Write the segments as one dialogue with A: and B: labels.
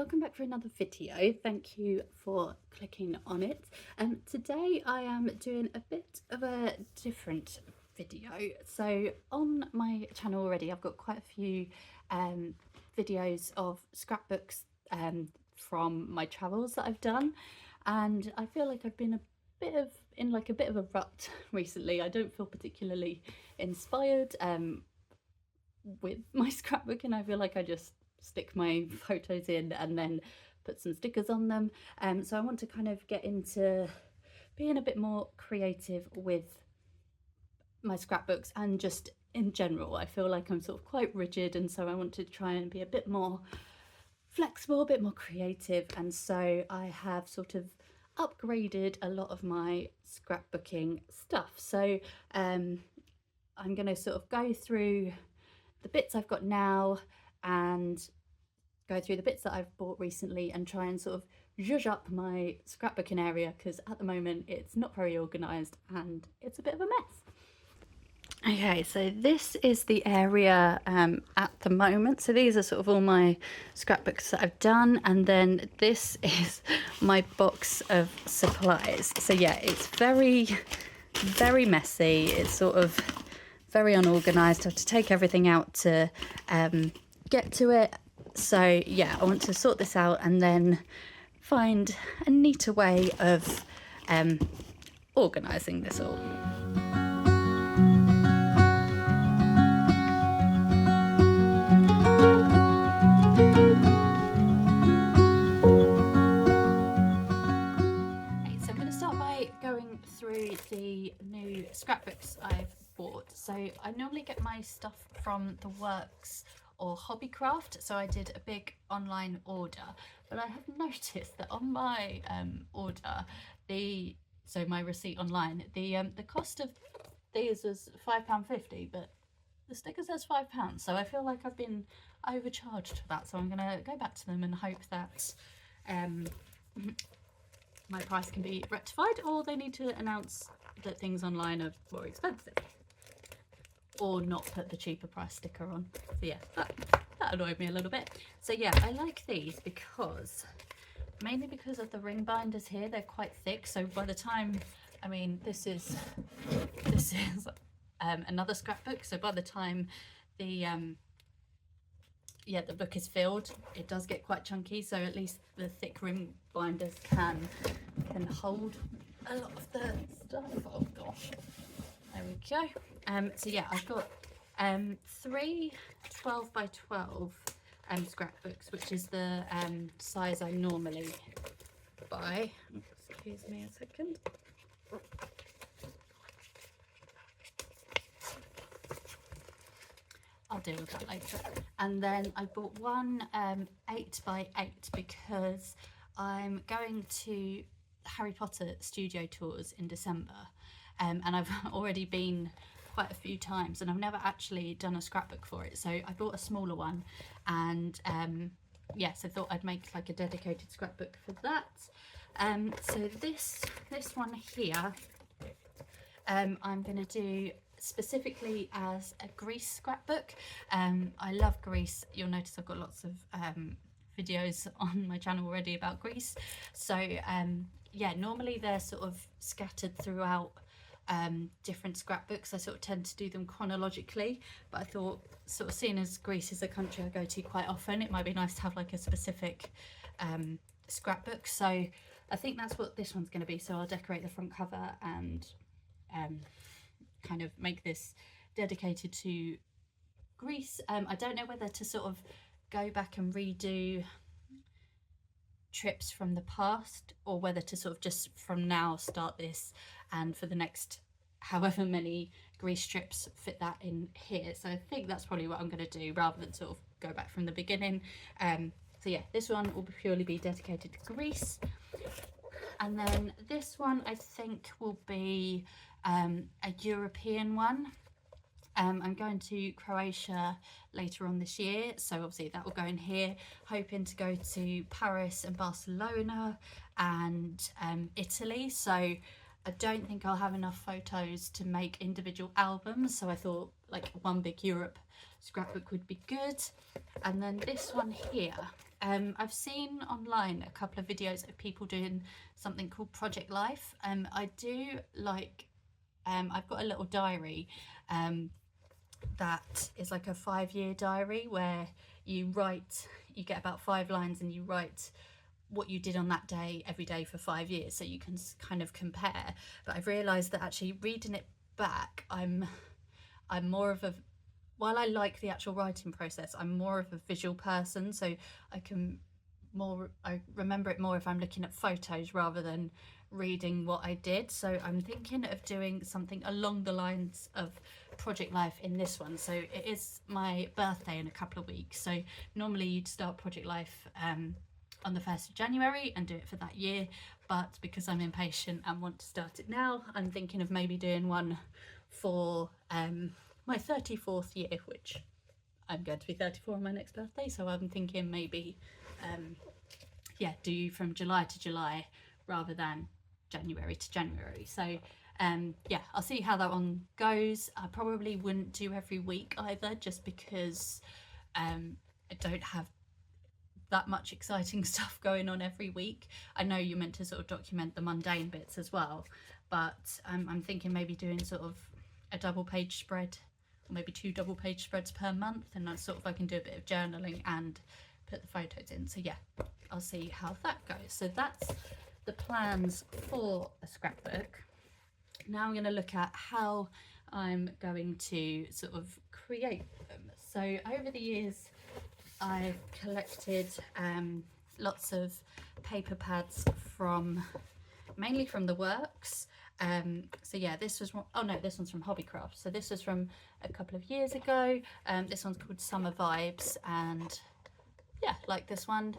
A: welcome back for another video. Thank you for clicking on it. Today I am doing a bit of a different video. So on my channel already I've got quite a few videos of scrapbooks from my travels that I've done, and I feel like I've been in a bit of a rut recently. I don't feel particularly inspired with my scrapbooking. I feel like I just stick my photos in and then put some stickers on them. So I want to kind of get into being a bit more creative with my scrapbooks and just in general. I feel like I'm sort of quite rigid, and so I want to try and be a bit more flexible, a bit more creative, and so I have sort of upgraded a lot of my scrapbooking stuff. So I'm going to sort of go through the bits I've got now and go through the bits that I've bought recently and try and sort of zhuzh up my scrapbooking area, because at the moment it's not very organised and it's a bit of a mess. Okay, so this is the area at the moment. So these are sort of all my scrapbooks that I've done, and then this is my box of supplies. So yeah, it's very messy. It's sort of very unorganised. I have to take everything out to get to it. So yeah, I want to sort this out and then find a neater way of organising this all. Okay, so I'm going to start by going through the new scrapbooks I've bought. So I normally get my stuff from the Works or Hobbycraft, so I did a big online order, but I have noticed that on my order, my receipt online, the cost of these was £5.50, but the sticker says £5, so I feel like I've been overcharged for that. So I'm gonna go back to them and hope that my price can be rectified, or they need to announce that things online are more expensive, or not put the cheaper price sticker on. So yeah, that annoyed me a little bit. So yeah, I like these mainly because of the ring binders here. They're quite thick, so by the time, I mean, this is another scrapbook, so by the time the book is filled, it does get quite chunky, so at least the thick ring binders can hold a lot of the stuff. Oh gosh, there we go. So yeah, I've got 3 12 by 12 scrapbooks, which is the size I normally buy. Excuse me a second. I'll deal with that later. And then I bought one 8 by 8 because I'm going to Harry Potter studio tours in December, and I've already been quite a few times and I've never actually done a scrapbook for it, so I bought a smaller one, and yes, I thought I'd make like a dedicated scrapbook for that. So this one here, I'm going to do specifically as a Greece scrapbook. I love Greece. You'll notice I've got lots of videos on my channel already about Greece. So yeah, normally they're sort of scattered throughout different scrapbooks. I sort of tend to do them chronologically, but I thought, sort of seeing as Greece is a country I go to quite often, it might be nice to have like a specific scrapbook. So I think that's what this one's going to be. So I'll decorate the front cover and kind of make this dedicated to Greece. I don't know whether to sort of go back and redo trips from the past, or whether to sort of just from now start this, and for the next however many Greece trips fit that in here. So I think that's probably what I'm going to do, rather than sort of go back from the beginning. So yeah, this one will purely be dedicated to Greece, and then this one I think will be a European one. I'm going to Croatia later on this year, so obviously that will go in here. Hoping to go to Paris and Barcelona and Italy, so I don't think I'll have enough photos to make individual albums, so I thought like one big Europe scrapbook would be good. And then this one here, I've seen online a couple of videos of people doing something called Project Life. I do like, I've got a little diary that is like a 5-year diary where you get about 5 lines and you write what you did on that day every day for 5 years, so you can kind of compare. But I've realised that actually reading it back, I'm more of a, while I like the actual writing process, I'm more of a visual person, so I remember it more if I'm looking at photos rather than reading what I did. So I'm thinking of doing something along the lines of Project Life in this one. So it is my birthday in a couple of weeks, so normally you'd start Project Life on the 1st of January and do it for that year, but because I'm impatient and want to start it now, I'm thinking of maybe doing one for my 34th year, which I'm going to be 34 on my next birthday, so I'm thinking maybe do from July to July rather than January to January. So I'll see how that one goes. I probably wouldn't do every week either, just because I don't have that much exciting stuff going on every week. I know you're meant to sort of document the mundane bits as well, but I'm thinking maybe doing sort of a double page spread, or maybe 2 double page spreads per month, and that's sort of, I can do a bit of journaling and put the photos in. So yeah, I'll see how that goes. So that's the plans for a scrapbook. Now I'm going to look at how I'm going to sort of create them. So over the years I've collected lots of paper pads mainly from the works. So yeah, this was this one's from Hobbycraft. So this was from a couple of years ago. This one's called Summer Vibes, and yeah, like this one.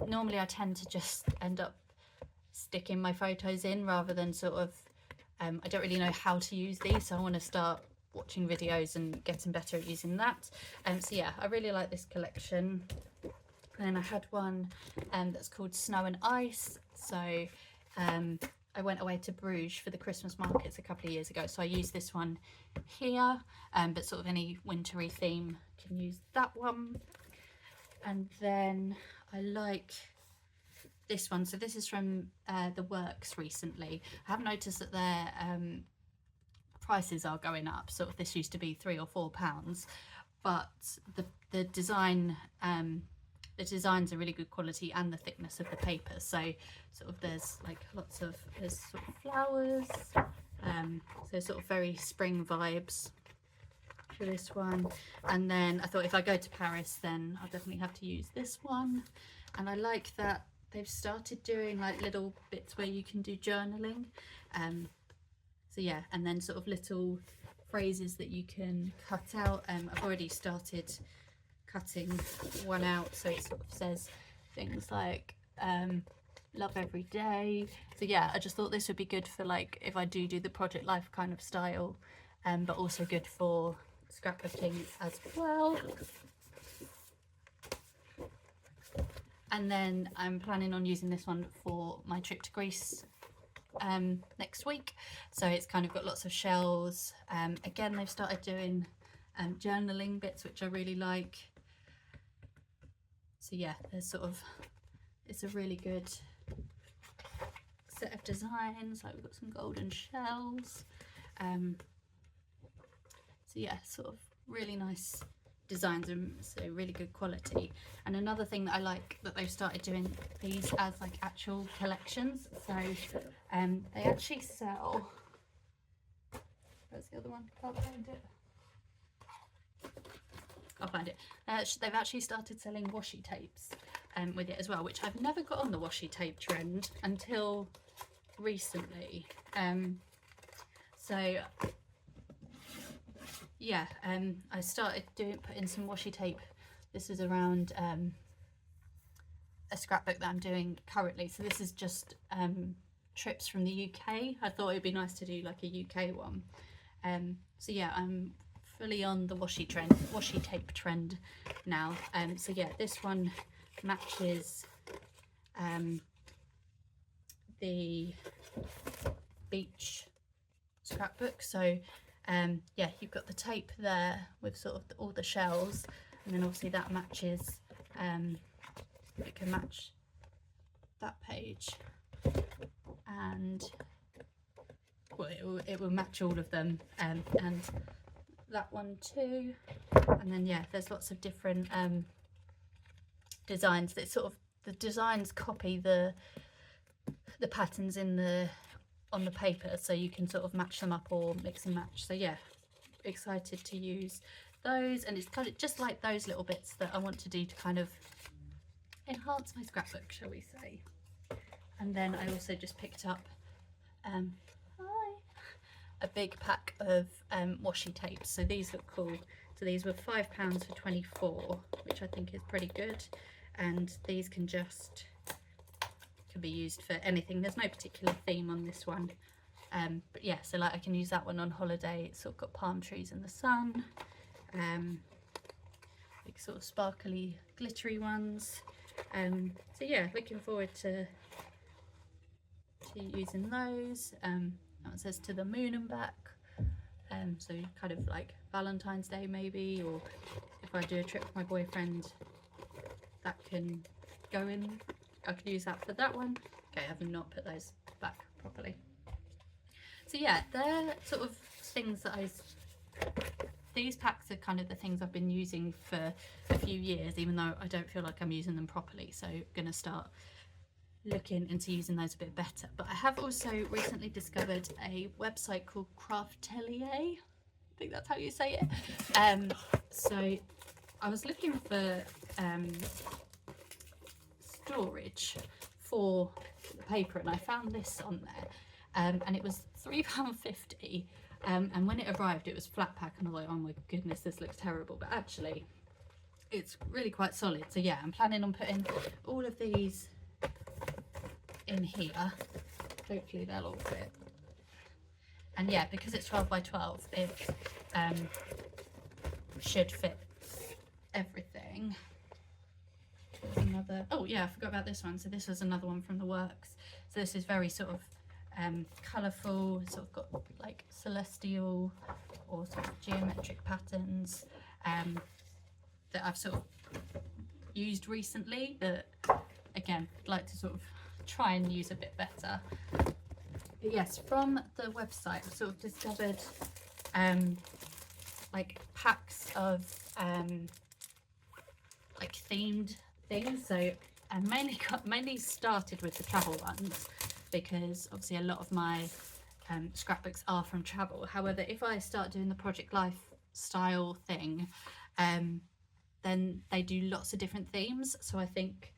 A: Normally I tend to just end up sticking my photos in rather than sort of, I don't really know how to use these, so I want to start watching videos and getting better at using that. So yeah, I really like this collection. And then I had one that's called Snow and Ice. So I went away to Bruges for the Christmas markets a couple of years ago, so I used this one here, but sort of any wintry theme can use that one. And then I like this one. So this is from the works recently. I have noticed that their prices are going up. Sort of, this used to be £3 or £4, but the design, the designs are really good quality, and the thickness of the paper. So sort of there's like there's sort of flowers, so sort of very spring vibes for this one. And then I thought if I go to Paris, then I'll definitely have to use this one. And I like that they've started doing like little bits where you can do journaling. So yeah, and then sort of little phrases that you can cut out. I've already started cutting one out, so it sort of says things like love every day. So yeah, I just thought this would be good for like if I do the Project Life kind of style, but also good for scrapbooking as well. And then I'm planning on using this one for my trip to Greece next week. So it's kind of got lots of shells. Again, they've started doing journaling bits, which I really like. So yeah, it's a really good set of designs. Like we've got some golden shells. So yeah, sort of really nice designs, and so really good quality. And another thing that I like that they've started doing these as like actual collections. So they actually sell, where's the other one? Can't find it. I'll find it. They've actually started selling washi tapes with it as well, which I've never got on the washi tape trend until recently. So yeah, I started putting some washi tape. This is around a scrapbook that I'm doing currently. So this is just trips from the UK. I thought it'd be nice to do like a UK one. So yeah, I'm fully on the washi tape trend now. So yeah, this one matches the beach scrapbook. So yeah, you've got the tape there with sort of all the shells, and then obviously that matches it can match that page, and well, it will match all of them, and that one too. And then yeah, there's lots of different designs that sort of, the designs copy the patterns on the paper, so you can sort of match them up or mix and match. So yeah, excited to use those, and it's kind of just like those little bits that I want to do to kind of enhance my scrapbook, shall we say. And then I also just picked up a big pack of washi tapes. So these look cool. So these were £5 for 24, which I think is pretty good, and these can be used for anything. There's no particular theme on this one, but yeah, so like I can use that one on holiday. It's sort of got palm trees in the sun, like sort of sparkly glittery ones. So yeah, looking forward to using those. That one says to the moon and back, so kind of like Valentine's Day maybe, or if I do a trip with my boyfriend, that can go in. I could use that for that one. Okay, I have not put those back properly. So yeah, they're sort of things that these packs are kind of the things I've been using for a few years, even though I don't feel like I'm using them properly. So I'm going to start looking into using those a bit better. But I have also recently discovered a website called Craftelier. I think that's how you say it. So I was looking for storage for the paper, and I found this on there, and it was £3.50, and when it arrived it was flat pack, and I was like, oh my goodness, this looks terrible, but actually it's really quite solid. So yeah, I'm planning on putting all of these in here. Hopefully they'll all fit, and yeah, because it's 12 by 12, it should fit everything. There's another, oh yeah, I forgot about this one. So this was another one from the works. So this is very sort of colourful, sort of got like celestial or sort of geometric patterns that I've sort of used recently, that again I'd like to sort of try and use a bit better. But yes, from the website I've sort of discovered like packs of like themed things. So I mainly started with the travel ones, because obviously a lot of my scrapbooks are from travel. However, if I start doing the Project Lifestyle thing, then they do lots of different themes, so I think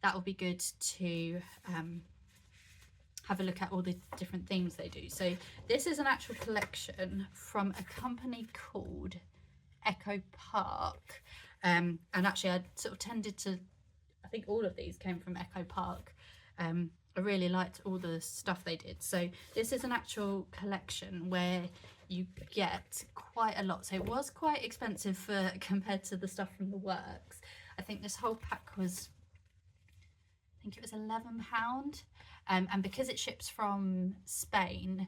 A: that will be good to have a look at all the different themes they do. So this is an actual collection from a company called Echo Park, and actually I sort of tended to, I think all of these came from Echo Park. I really liked all the stuff they did. So this is an actual collection where you get quite a lot. So it was quite expensive for compared to the stuff from the works. I think this whole pack was, I think it was £11, and because it ships from Spain,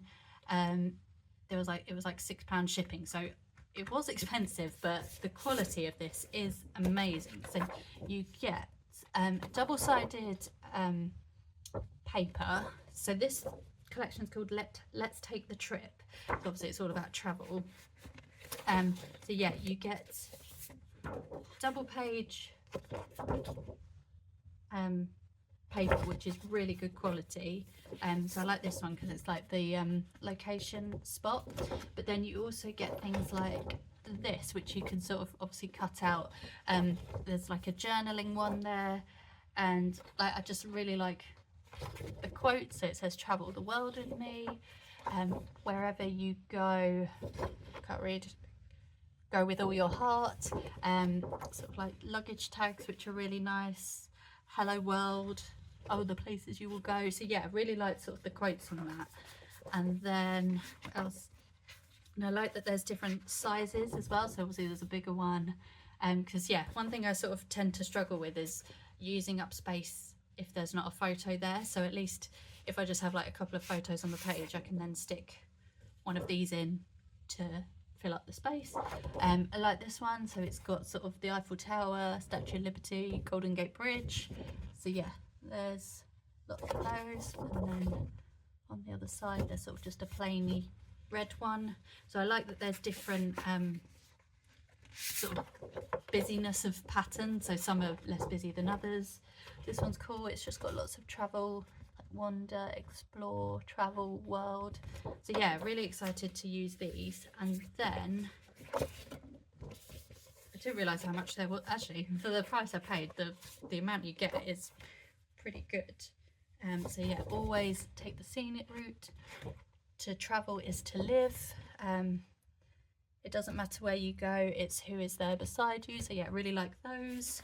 A: it was like £6 shipping. So it was expensive, but the quality of this is amazing. So you get double-sided paper. So this collection is called Let's Take the Trip. So obviously it's all about travel. So yeah, you get double page paper, which is really good quality. So I like this one because it's like the location spot, but then you also get things like this, which you can sort of obviously cut out. There's like a journaling one there, and like I just really like the quote. So it says, travel the world with me, wherever you go, can't read, go with all your heart. Sort of like luggage tags, which are really nice. Hello world, oh, the places you will go. So yeah, I really like sort of the quotes on that. And then what else? And I like that there's different sizes as well. So obviously there's a bigger one, because yeah, one thing I sort of tend to struggle with is using up space if there's not a photo there. So at least if I just have like a couple of photos on the page, I can then stick one of these in to fill up the space. I like this one, so it's got sort of the Eiffel Tower, Statue of Liberty, Golden Gate Bridge. So yeah, there's lots of those. And then on the other side there's sort of just a plainy red one. So I like that there's different sort of busyness of pattern, so some are less busy than others. This one's cool, it's just got lots of travel, like wander, explore, travel, world. So yeah, really excited to use these. And then I didn't realise how much they were, actually for the price I paid, the amount you get is pretty good. So yeah, always take the scenic route. To travel is to live. It doesn't matter where you go, it's who is there beside you. So yeah, really like those.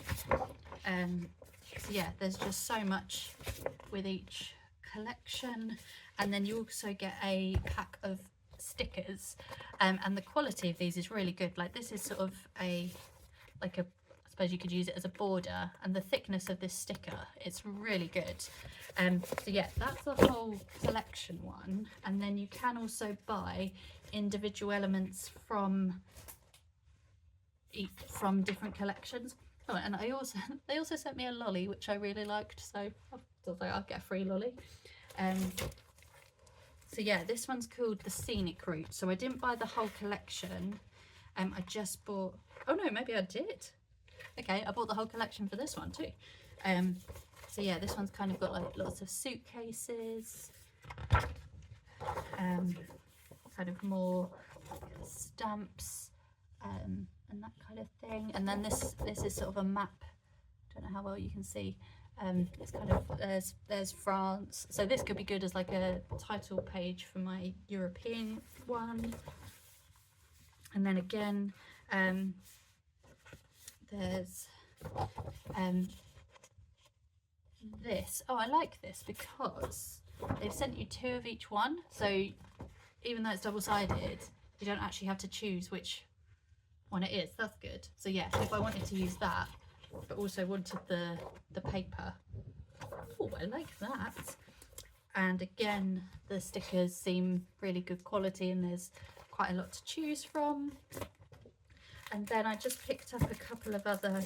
A: So yeah, there's just so much with each collection. And then you also get a pack of stickers, and the quality of these is really good. Like this is sort of I suppose you could use it as a border, and the thickness of this sticker, it's really good. So yeah, that's the whole collection one. And then you can also buy individual elements from different collections. Oh, and they also sent me a lolly, which I really liked, so I thought I'll get a free lolly. So yeah, this one's called the Scenic Route. So I didn't buy the whole collection. I just bought, oh no, maybe I did. Okay, I bought the whole collection for this one too. So yeah, this one's kind of got like lots of suitcases, kind of more stamps, and that kind of thing. And then this is sort of a map. Don't know how well you can see. It's kind of, there's France. So this could be good as like a title page for my European one. And then again, there's this. Oh, I like this because they've sent you 2 of each one. So even though it's double-sided, you don't actually have to choose which one it is. That's good. So yeah, if I wanted to use that, but also wanted the paper, oh, I like that. And again, the stickers seem really good quality, and there's quite a lot to choose from. And then I just picked up a couple of other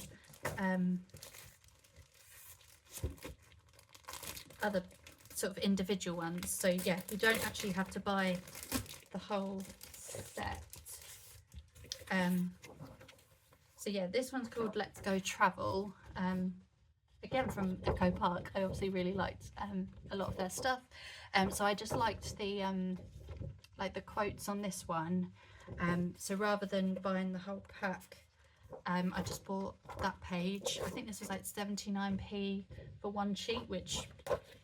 A: sort of individual ones. So yeah, you don't actually have to buy the whole set. So yeah, this one's called Let's Go Travel. Again, from Echo Park. I obviously really liked a lot of their stuff. So I just liked the like the quotes on this one. So rather than buying the whole pack, I just bought that page. I think this was like 79p for one sheet, which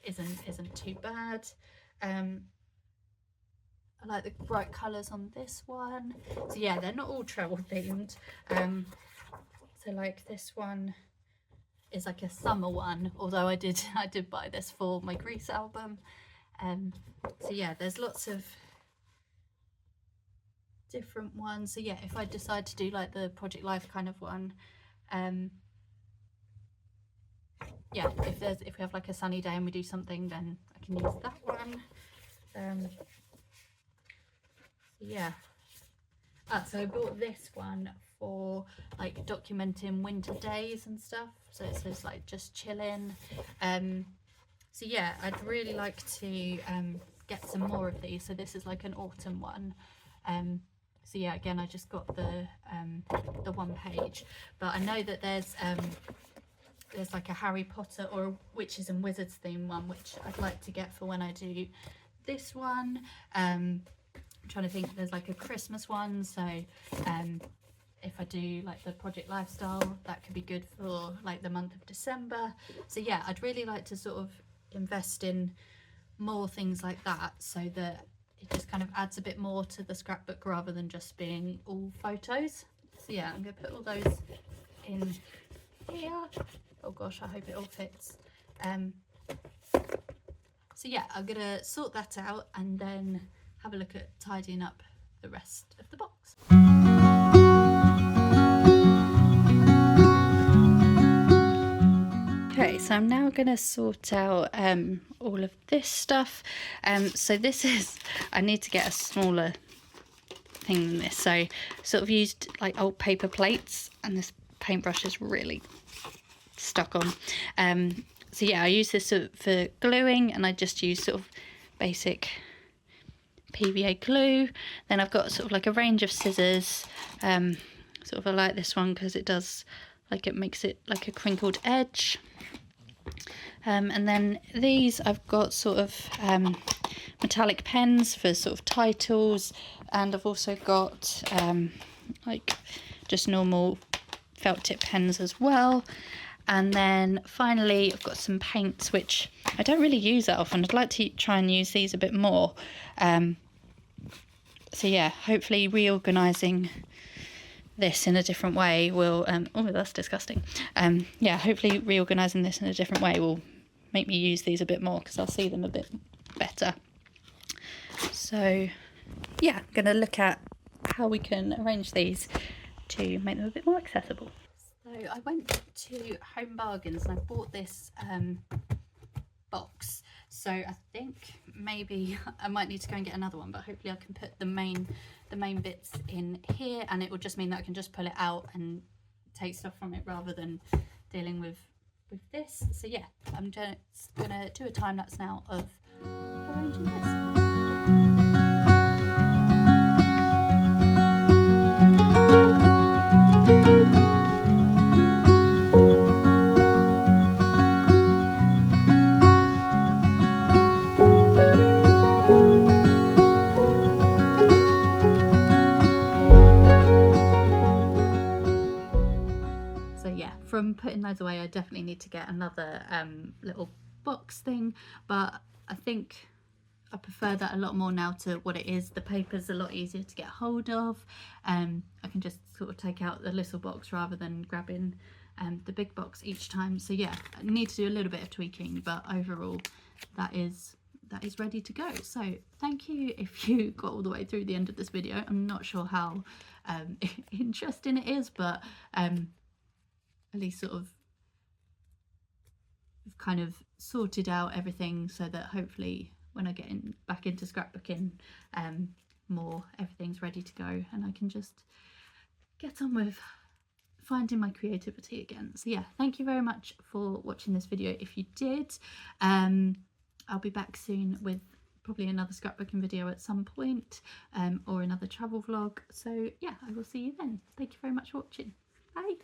A: isn't too bad. I like the bright colours on this one. So yeah, they're not all travel themed. So like this one is like a summer one, although I did buy this for my Greece album. So yeah, there's lots of different ones. So yeah, if I decide to do like the Project Life kind of one, yeah, if we have like a sunny day and we do something, then I can use that one. So yeah, so I bought this one for like documenting winter days and stuff. So it says like just chilling. So yeah, I'd really like to get some more of these. So this is like an autumn one. So yeah, again, I just got the one page, but I know that there's like a Harry Potter or a Witches and Wizards theme one, which I'd like to get for when I do this one. I'm trying to think, there's like a Christmas one, so if I do like the Project Lifestyle, that could be good for like the month of December. So yeah, I'd really like to sort of invest in more things like that, so that it just kind of adds a bit more to the scrapbook rather than just being all photos. So yeah, I'm going to put all those in here. Oh gosh, I hope it all fits. So yeah, I'm going to sort that out and then have a look at tidying up the rest of the box. Okay, so I'm now going to sort out all of this stuff. So this is, I need to get a smaller thing than this. So sort of used like old paper plates, and this paintbrush is really stuck on. So yeah, I use this for gluing, and I just use sort of basic PVA glue. Then I've got sort of like a range of scissors. Sort of I like this one because it does, like, it makes it like a crinkled edge. And then these I've got sort of metallic pens for sort of titles, and I've also got like just normal felt tip pens as well. And then finally I've got some paints which I don't really use that often. I'd like to try and use these a bit more. So yeah, hopefully reorganising this in a different way will oh, that's disgusting. Yeah, hopefully reorganising this in a different way will make me use these a bit more, because I'll see them a bit better. So yeah, I'm going to look at how we can arrange these to make them a bit more accessible. So I went to Home Bargains and I bought this box. So I think maybe I might need to go and get another one, but hopefully I can put the main bits in here, and it will just mean that I can just pull it out and take stuff from it rather than dealing with this. So yeah, I'm just gonna do a time lapse now of arranging this. So yeah, from putting those away, I definitely need to get another little box thing, but I think I prefer that a lot more now to what it is. The paper's a lot easier to get hold of. I can just sort of take out the little box rather than grabbing the big box each time. So yeah, I need to do a little bit of tweaking, but overall that is ready to go. So thank you if you got all the way through the end of this video. I'm not sure how interesting it is, but at least sort of we've kind of sorted out everything so that hopefully when I get back into scrapbooking more, everything's ready to go and I can just get on with finding my creativity again. So yeah, thank you very much for watching this video. If you did, I'll be back soon with probably another scrapbooking video at some point, or another travel vlog. So yeah, I will see you then. Thank you very much for watching. Bye.